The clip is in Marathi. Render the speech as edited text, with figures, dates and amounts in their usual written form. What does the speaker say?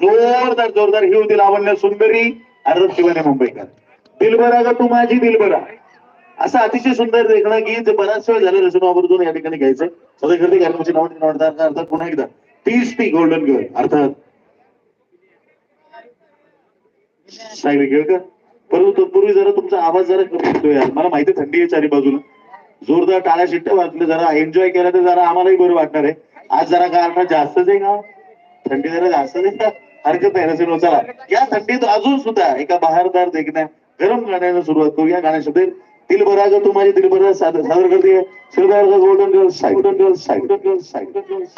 जोरदार जोरदार ही होती लावण्य सुंदरी अरब शिवाने मुंबईकर. दिलबरा ग तू माझी दिलबरा असं अतिशय सुंदर देखणं गीत बराच वेळ झालं रचना आवर्जून या ठिकाणी घ्यायचंय. सगळीकडे गॅलरीची अर्थात पुन्हा एकदा तीच ती गोल्डन गर्ल अर्थात सायली केळकर. परंतु तत्पूर्वी जरा तुमचा आवाज जरा कमी येतोय यार. मला माहिती थंडी आहे चारी बाजूला. जोरदार टाळ्या शिट्ट्या वाजल्या जरा एन्जॉय केला तर जरा आम्हालाही बरं वाटणार आहे. आज जरा कारण जास्तच आहे का थंडी जरा जास्त आहे. हरकत नाही नसेल. चला या थंडीत अजून सुद्धा एका बहारदार देखण्या गरम गाण्याला सुरुवात करूया. गाण्यासाठी दिलबरा ग तू माझी दिलबरा सादर करते शिरदार गोल्डन गर्ल्स सायडन गर्ल्स सायडन गर्ल्स सायडन गर्ल्स.